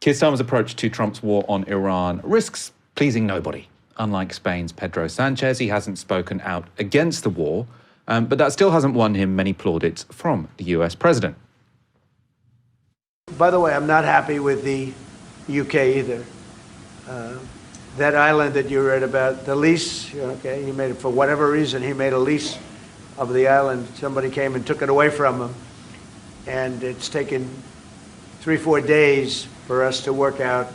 Keir Starmer's approach to Trump's war on Iran risks pleasing nobody. Unlike Spain's Pedro Sanchez, he hasn't spoken out against the war, but that still hasn't won him many plaudits from the US president. By the way, I'm not happy with the UK either. That island that you read about, the lease, he made it for whatever reason, he made a lease of the island. Somebody came and took it away from him. And it's taken 3-4 days for us to work out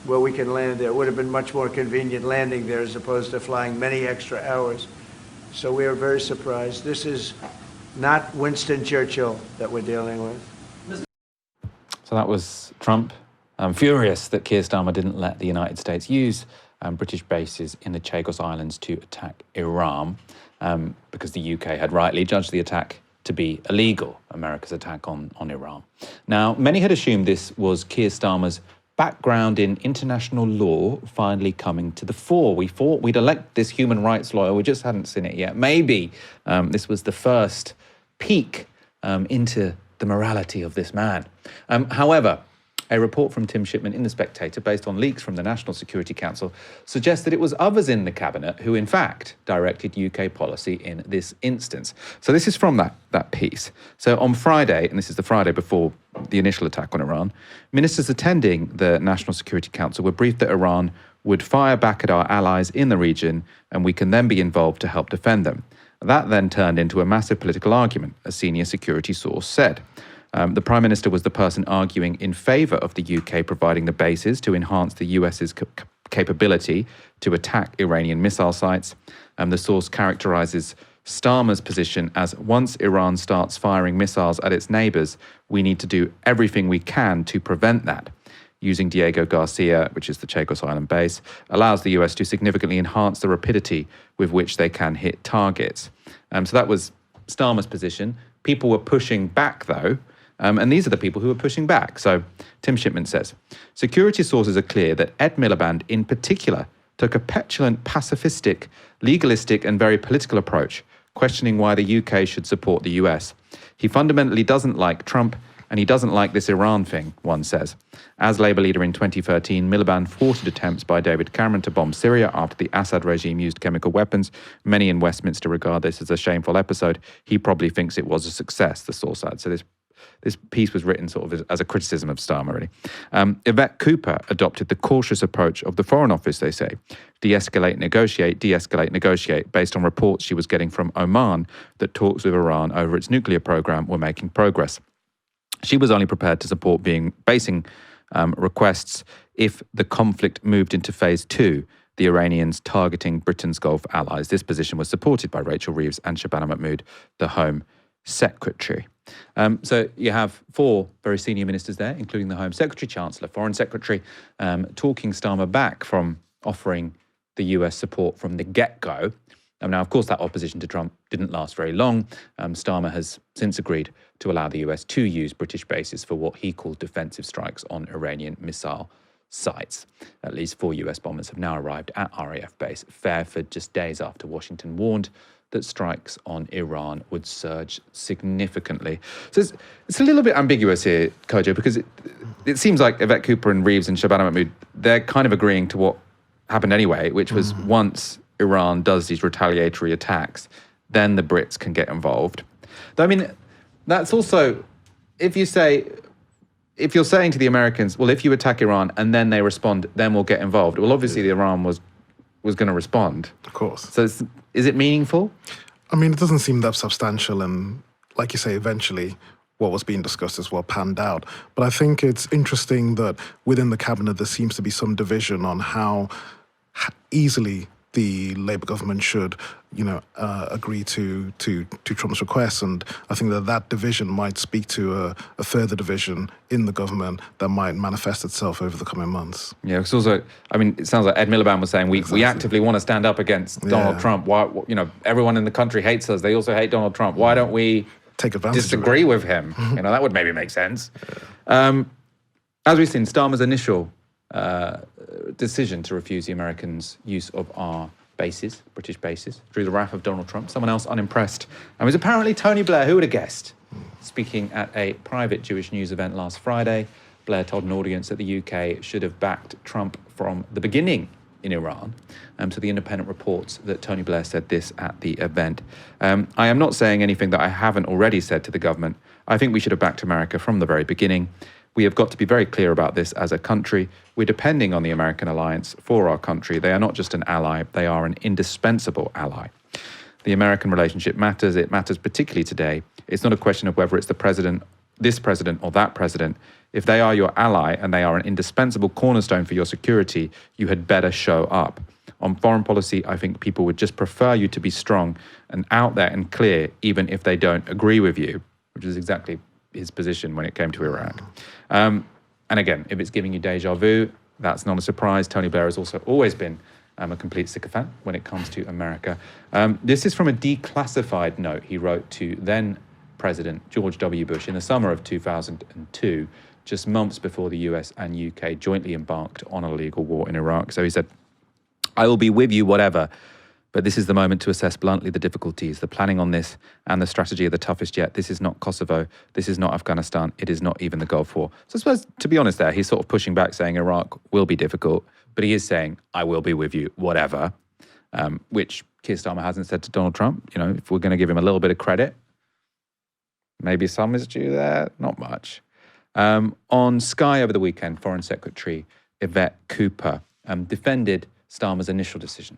where we can land there. It would have been much more convenient landing there as opposed to flying many extra hours. So we are very surprised. This is not Winston Churchill that we're dealing with. So that was Trump. Furious that Keir Starmer didn't let the United States use British bases in the Chagos Islands to attack Iran, because the UK had rightly judged the attack to be illegal, America's attack on Iran. Now, many had assumed this was Keir Starmer's background in international law finally coming to the fore. We thought we'd elect this human rights lawyer, we just hadn't seen it yet. Maybe this was the first peek into the morality of this man. However, a report from Tim Shipman in The Spectator, based on leaks from the National Security Council, suggests that it was others in the cabinet who, in fact, directed UK policy in this instance. So this is from that piece. So on Friday, and this is the Friday before the initial attack on Iran, ministers attending the National Security Council were briefed that Iran would fire back at our allies in the region, and we can then be involved to help defend them. That then turned into a massive political argument, a senior security source said. The Prime Minister was the person arguing in favour of the UK providing the bases to enhance the US's capability to attack Iranian missile sites. The source characterises Starmer's position as, once Iran starts firing missiles at its neighbours, we need to do everything we can to prevent that. Using Diego Garcia, which is the Chagos Island base, allows the US to significantly enhance the rapidity with which they can hit targets. So that was Starmer's position. People were pushing back, though. And these are the people who are pushing back. So Tim Shipman says, security sources are clear that Ed Miliband in particular took a petulant, pacifistic, legalistic and very political approach, questioning why the UK should support the US. He fundamentally doesn't like Trump and he doesn't like this Iran thing, one says. As Labour leader in 2013, Miliband thwarted attempts by David Cameron to bomb Syria after the Assad regime used chemical weapons. Many in Westminster regard this as a shameful episode. He probably thinks it was a success, the source adds. So this piece was written sort of as a criticism of Starmer, really. Yvette Cooper adopted the cautious approach of the Foreign Office, they say. De-escalate, negotiate, based on reports she was getting from Oman that talks with Iran over its nuclear program were making progress. She was only prepared to support basing requests if the conflict moved into phase 2, the Iranians targeting Britain's Gulf allies. This position was supported by Rachel Reeves and Shabana Mahmood, the Home Secretary. So you have 4 very senior ministers there, including the Home Secretary, Chancellor, Foreign Secretary, talking Starmer back from offering the US support from the get-go. Now, of course, that opposition to Trump didn't last very long. Starmer has since agreed to allow the US to use British bases for what he called defensive strikes on Iranian missile sites. At least 4 US bombers have now arrived at RAF base Fairford just days after Washington warned that strikes on Iran would surge significantly. So it's a little bit ambiguous here, Kojo, because it seems like Yvette Cooper and Reeves and Shabana Mahmood, they're kind of agreeing to what happened anyway, which was once Iran does these retaliatory attacks, then the Brits can get involved. Though, I mean, that's also, if you're saying to the Americans, well, if you attack Iran and then they respond, then we'll get involved. Well, obviously, the Iran was going to respond. Of course. So is it meaningful? I mean, it doesn't seem that substantial. And like you say, eventually what was being discussed is well panned out. But I think it's interesting that within the cabinet, there seems to be some division on how easily the Labour government should, agree to Trump's requests. And I think that division might speak to a further division in the government that might manifest itself over the coming months. Yeah, because also, I mean, it sounds like Ed Miliband was saying we actively want to stand up against Donald Trump. Why, everyone in the country hates us. They also hate Donald Trump. Why don't we take advantage disagree with him? That would maybe make sense. As we've seen, Starmer's initial decision to refuse the Americans' use of our bases, British bases, drew the wrath of Donald Trump. Someone else unimpressed, and was apparently Tony Blair. Who would have guessed? Speaking at a private Jewish news event last Friday, Blair told an audience that the UK should have backed Trump from the beginning in Iran. So the Independent reports that Tony Blair said this at the event. I am not saying anything that I haven't already said to the government. I think we should have backed America from the very beginning. We have got to be very clear about this as a country. We're depending on the American alliance for our country. They are not just an ally, they are an indispensable ally. The American relationship matters. It matters particularly today. It's not a question of whether it's the president, this president or that president. If they are your ally and they are an indispensable cornerstone for your security, you had better show up. On foreign policy, I think people would just prefer you to be strong and out there and clear, even if they don't agree with you, which is exactly his position when it came to Iraq. And again, if it's giving you deja vu, that's not a surprise. Tony Blair has also always been a complete sycophant when it comes to America. This is from a declassified note he wrote to then President George W. Bush in the summer of 2002, just months before the US and UK jointly embarked on a legal war in Iraq. So he said, "I will be with you, whatever. But this is the moment to assess bluntly the difficulties, the planning on this, and the strategy are the toughest yet. This is not Kosovo. This is not Afghanistan. It is not even the Gulf War." So I suppose, to be honest there, he's sort of pushing back, saying Iraq will be difficult, but he is saying, "I will be with you, whatever," which Keir Starmer hasn't said to Donald Trump. You know, if we're going to give him a little bit of credit, maybe some is due there, not much. On Sky over the weekend, Foreign Secretary Yvette Cooper defended Starmer's initial decision.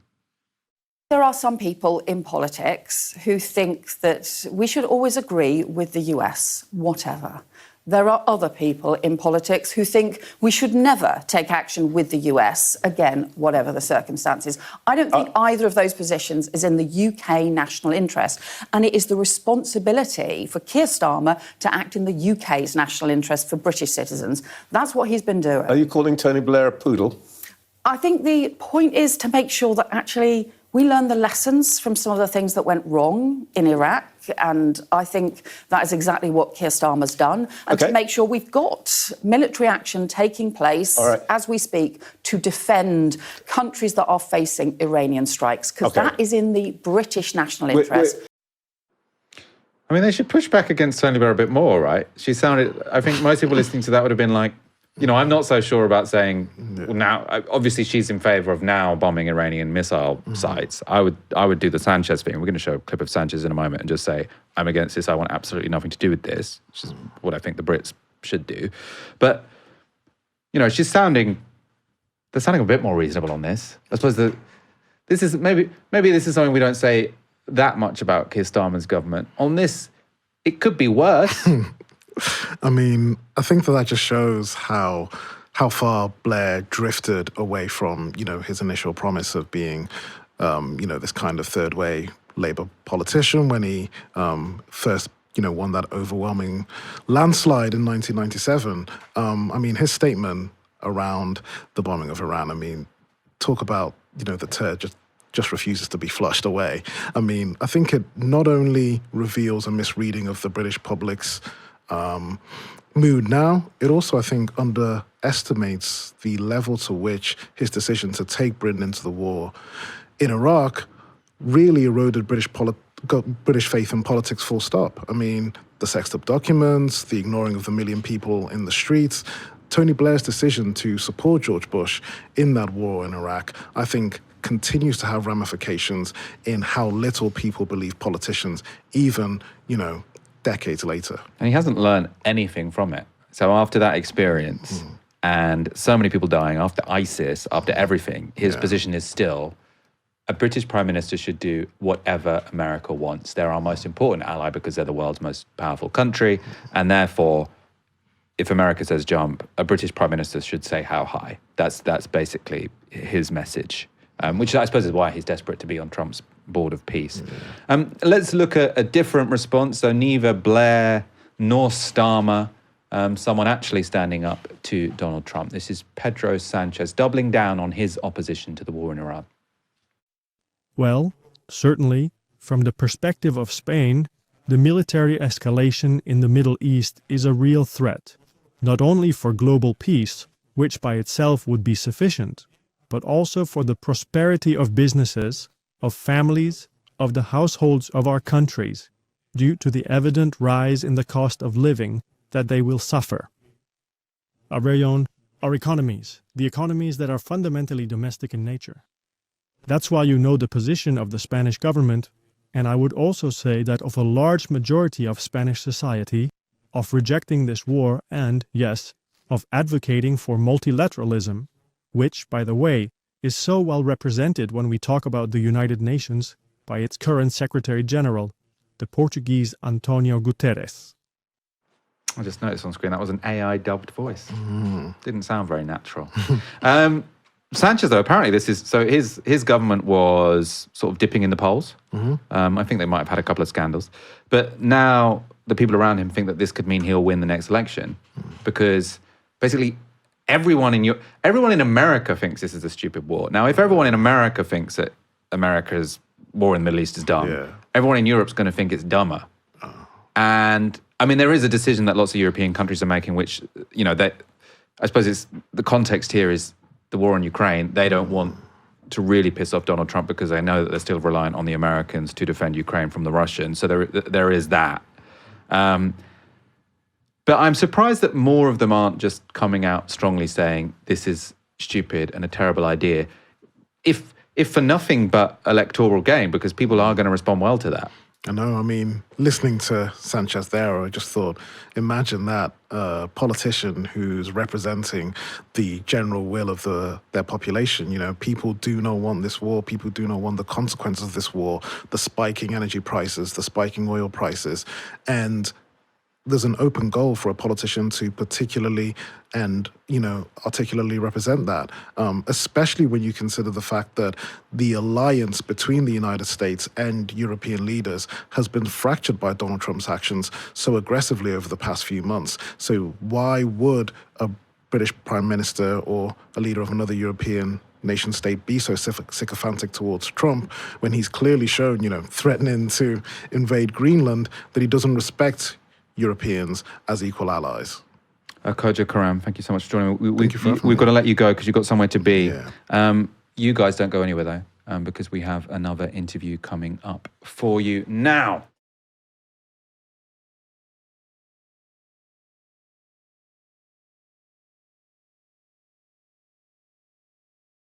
There are some people in politics who think that we should always agree with the US, whatever. There are other people in politics who think we should never take action with the US, again, whatever the circumstances. I don't think either of those positions is in the UK national interest, and it is the responsibility for Keir Starmer to act in the UK's national interest for British citizens. That's what he's been doing. Are you calling Tony Blair a poodle? I think the point is to make sure that actually we learn the lessons from some of the things that went wrong in Iraq, and I think that is exactly what Keir Starmer's done, and to make sure we've got military action taking place as we speak to defend countries that are facing Iranian strikes, because that is in the British national interest. I mean, they should push back against Tony Blair a bit more, right? She sounded, I think most people listening to that would have been like, you know, I'm not so sure about saying now. Obviously, she's in favour of now bombing Iranian missile sites. I would do the Sanchez thing. We're going to show a clip of Sanchez in a moment and just say, I'm against this. I want absolutely nothing to do with this, which is what I think the Brits should do. But, you know, they're sounding a bit more reasonable on this. I suppose this is maybe this is something we don't say that much about Keir Starmer's government. On this, it could be worse. I mean, I think that just shows how far Blair drifted away from, you know, his initial promise of being, you know, this kind of third-way Labour politician when he first, you know, won that overwhelming landslide in 1997. I mean, his statement around the bombing of Iran, I mean, talk about, you know, the turd just refuses to be flushed away. I mean, I think it not only reveals a misreading of the British public's mood now, it also, I think, underestimates the level to which his decision to take Britain into the war in Iraq really eroded British faith in politics, full stop. I mean, the sexed up documents, the ignoring of the million people in the streets, Tony Blair's decision to support George Bush in that war in Iraq, I think, continues to have ramifications in how little people believe politicians, even, you know, decades later. And he hasn't learned anything from it. So after that experience and so many people dying, after ISIS, after everything, his position is still a British Prime Minister should do whatever America wants. They're our most important ally because they're the world's most powerful country. And therefore, if America says jump, a British Prime Minister should say how high. That's basically his message, which I suppose is why he's desperate to be on Trump's board of peace. Let's look at a different response. So neither Blair nor Starmer, someone actually standing up to Donald Trump. This is Pedro Sanchez doubling down on his opposition to the war in Iran. Well, certainly, from the perspective of Spain, the military escalation in the Middle East is a real threat, not only for global peace, which by itself would be sufficient, but also for the prosperity of businesses, of families, of the households of our countries, due to the evident rise in the cost of living that they will suffer. our very own, our economies, the economies that are fundamentally domestic in nature. That's why you know the position of the Spanish government, and I would also say that of a large majority of Spanish society, of rejecting this war and, yes, of advocating for multilateralism, which, by the way, is so well represented when we talk about the United Nations by its current Secretary General, the Portuguese Antonio Guterres. I just noticed on screen that was an AI dubbed voice. Didn't sound very natural. Sanchez, though, apparently his government was sort of dipping in the polls. I think they might have had a couple of scandals. But now the people around him think that this could mean he'll win the next election because basically everyone in America thinks this is a stupid war. Now, if everyone in America thinks that America's war in the Middle East is dumb, everyone in Europe's going to think it's dumber. And I mean, there is a decision that lots of European countries are making, which, I suppose the context here is the war in Ukraine. They don't want to really piss off Donald Trump because they know that they're still reliant on the Americans to defend Ukraine from the Russians. So there is that. But I'm surprised that more of them aren't just coming out strongly saying this is stupid and a terrible idea, if for nothing but electoral gain, because people are going to respond well to that. I know, I mean, listening to Sanchez there, I just thought, imagine that politician who's representing the general will of their population. People do not want this war. People do not want the consequences of this war, the spiking energy prices, the spiking oil prices. And there's an open goal for a politician to particularly and, articulately represent that, especially when you consider the fact that the alliance between the United States and European leaders has been fractured by Donald Trump's actions so aggressively over the past few months. So why would a British Prime Minister or a leader of another European nation state be so sycophantic towards Trump when he's clearly shown, threatening to invade Greenland, that he doesn't respect Europeans as equal allies? Koja Karam, thank you so much for joining me. We've got to let you go because you've got somewhere to be. Yeah. You guys don't go anywhere though, because we have another interview coming up for you now.